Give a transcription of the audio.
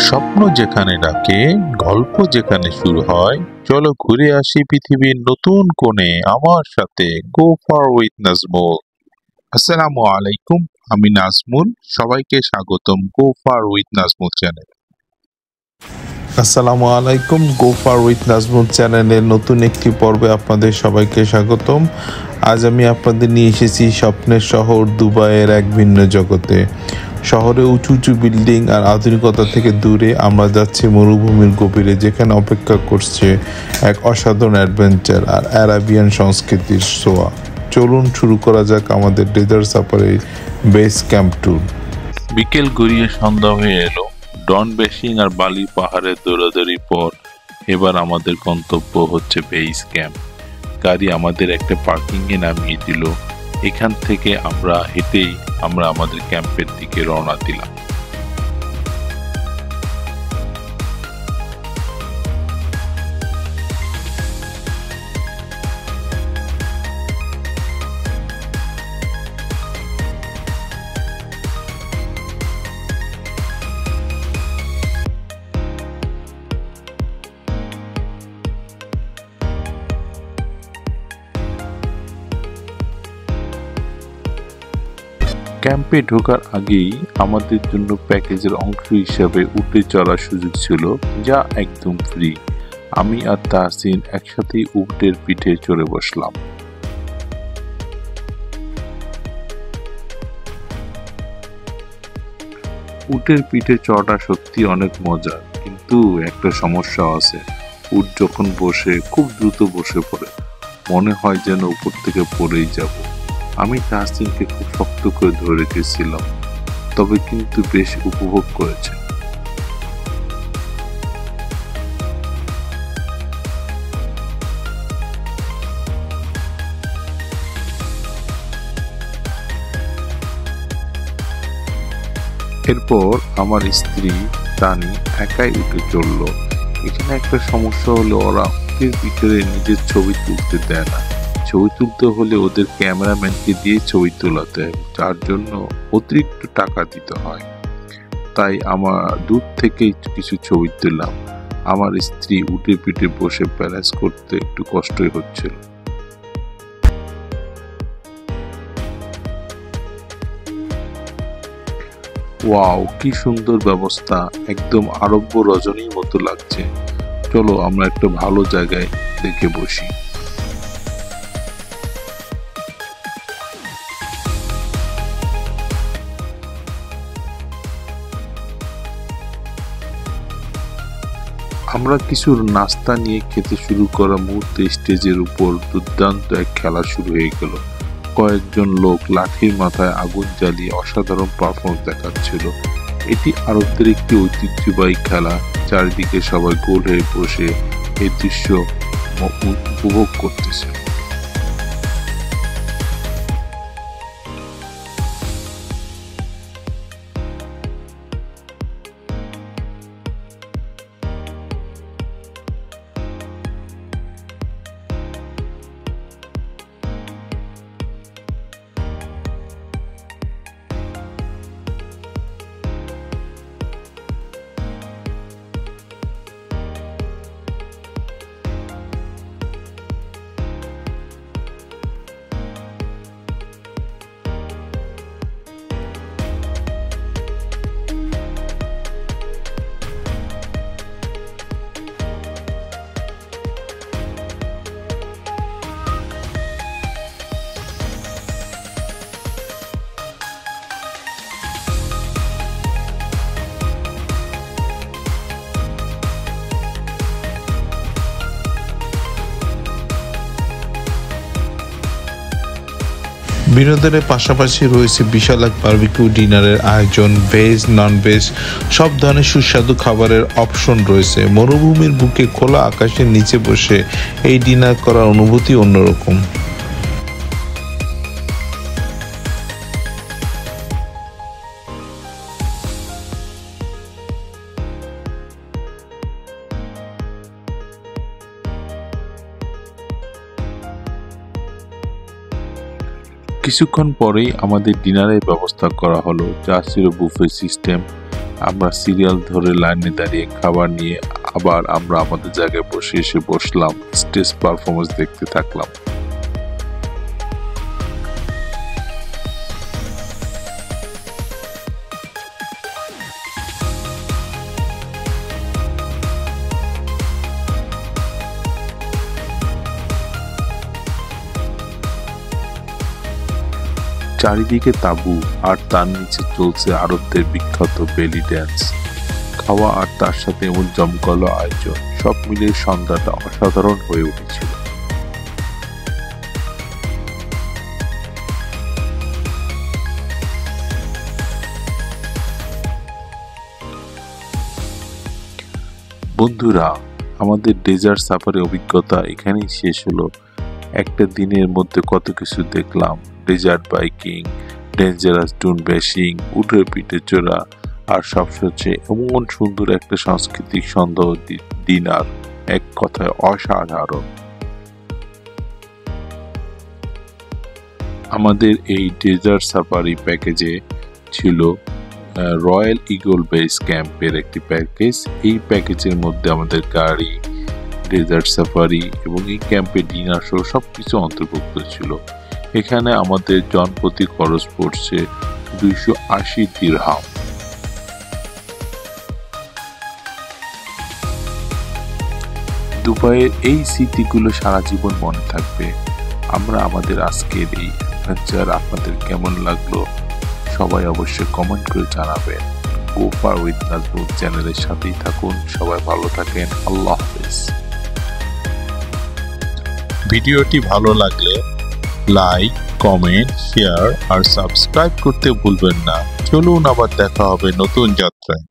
স্বপ্ন যেখানে ডাকে, গল্প যেখানে শুরু হয়, চলো ঘুরে আসি পৃথিবীর নতুন কোণে আমার সাথে। Go for with Nazmul. আসসালামু আলাইকুম, আমি নাজমুল। সবাইকে স্বাগতম go for with Nazmul channel. আসসালামু আলাইকুম, গো ফার উইথ নাজমুল চ্যানেলের নতুন একটি পর্বে আপনাদের সবাইকে স্বাগতম। আজ আমি আপনাদের নিয়ে এসেছি স্বপ্নের শহর দুবাইয়ের এক ভিন্ন জগতে। শহরে উঁচু উঁচু বিল্ডিং আর আধুনিকতা থেকে দূরে আমরা যাচ্ছি মরুভূমির গভীরে, যেখানে অপেক্ষা করছে এক অসাধারণ অ্যাডভেঞ্চার আর অ্যারাবিয়ান সংস্কৃতির ছোঁয়া। চলুন শুরু করা যাক আমাদের ডেজার্ট সাফারির বেস ক্যাম্প ট্যুর। বিকেল গড়িয়ে সন্ধ্যা হয়ে এলো। ডন বেসিং আর বালি পাহাড়ের দৌড়াদৌড়ির পর এবার আমাদের গন্তব্য হচ্ছে বেস ক্যাম্প। গাড়ি আমাদের একটা পার্কিং এ নামিয়ে দিল। এখান থেকে আমরা হেঁটেই আমাদের ক্যাম্পের দিকে রওনা দিলাম। ক্যাম্পে ঢোকার আগেই আমাদের জন্য প্যাকেজের অংশ হিসাবে উটে চড়ার সুযোগ ছিল, যা একদম ফ্রি। আমি আর তাহসিন একসাথেই উটের পিঠে চড়ে বসলাম। উটের পিঠে চড়াটা সত্যি অনেক মজা, কিন্তু একটা সমস্যা আছে। উট যখন বসে খুব দ্রুত বসে পড়ে, মনে হয় যেন উপর থেকে পড়েই যাব। আমি তাহসিনকে খুব শক্ত করে ধরে রেখেছিলাম, তবে কিন্তু বেশ উপভোগ করেছে। এরপর আমার স্ত্রী তানি একাই উঠে চলল। এখানে একটা সমস্যা হলো, ওরা উটের ভিতরে নিজের ছবি তুলতে দেয় না। ছবি তুলতে হলে ওদের ক্যামেরাম্যানকে দিয়ে ছবি তোলাতে হয়, যার জন্য অতিরিক্ত টাকা দিতে হয়। তাই আমার দূর থেকেই কিছু ছবি তুললাম। আমার স্ত্রী উটে পিঠে বসে ব্যালেন্স করতে একটু কষ্টই হচ্ছিল। ওয়াও, কি সুন্দর ব্যবস্থা! একদম আরব্য রজনীর মতো লাগছে। চলো আমরা একটা ভালো জায়গায় দেখে বসি। আমরা কিছু নাস্তা নিয়ে খেতে শুরু করা মুহূর্তে স্টেজের উপর দুর্দান্ত এক খেলা শুরু হয়ে গেল। কয়েকজন লোক লাঠির মাথায় আগুন জ্বালিয়ে অসাধারণ পারফরমেন্স দেখাচ্ছিল। এটি আরবদের একটি ঐতিহ্যবাহী খেলা। চারিদিকে সবাই গোল হয়ে বসে এই দৃশ্য উপভোগ করতেছে। বিনোদনের পাশাপাশি রয়েছে বিশাল এক বারবিকিউ ডিনারের আয়োজন। ভেজ, নন ভেজ সব ধরনের সুস্বাদু খাবারের অপশন রয়েছে। মরুভূমির বুকে খোলা আকাশের নিচে বসে এই ডিনার করার অনুভূতি অন্যরকম। কিছুক্ষণ পরেই আমাদের ডিনারের ব্যবস্থা করা হলো, যা ছিল বুফে সিস্টেম। আমরা সিরিয়াল ধরে লাইনে দাঁড়িয়ে খাবার নিয়ে আবার আমরা আমাদের জায়গায় এসে বসলাম, স্টেজ পারফরমেন্স দেখতে থাকলাম। চারিদিকে তাঁবু আর তার নিচে চলছে আরবদের বিখ্যাত বেলি ড্যান্স। খাওয়া আর তার সাথে এমন জমকালো আয়োজন, সব মিলিয়ে সন্ধ্যাটা অসাধারণ হয়ে উঠেছিল। বন্ধুরা, আমাদের ডেজার্ট সাফারি অভিজ্ঞতা এখানেই শেষ হলো। একটা দিনের মধ্যে কত কিছু দেখলাম, ডেজার্ট বাইকিং, ডেঞ্জারাস ডুন বেশিং, উটের পিঠে চড়া, আর সবশেষে এমন সুন্দর একটা সাংস্কৃতিক সন্ধ্যা ডিনার, এক কথায় অসাধারণ। আমাদের এই ডেজার্ট সাফারি প্যাকেজে ছিল রয়্যাল ইগল বেস ক্যাম্পের একটি প্যাকেজ। এই প্যাকেজের মধ্যে আমাদের গাড়ি, ডেজার্ট সাফারি এবং এই ক্যাম্পে ডিনার সহ সবকিছু অন্তর্ভুক্ত ছিল। এখানে আমাদের জনপ্রতি খরচ পড়ছে 280 দিরহাম। দুবাইয়ের এই স্মৃতিগুলো সারা জীবন মনে থাকবে। আমরা আমাদের আজকের এই অ্যাডভেঞ্চার আপনাদের কেমন লাগলো সবাই অবশ্যই কমেন্ট করে জানাবেন। গো ফার উইথ নাজমুল চ্যানেলের সাথেই থাকুন। সবাই ভালো থাকেন। আল্লাহ হাফেজ। ভিডিওটি ভালো লাগলে লাইক, কমেন্ট, শেয়ার আর সাবস্ক্রাইব করতে ভুলবেন না। চলুন আবার দেখা হবে নতুন যাত্রায়।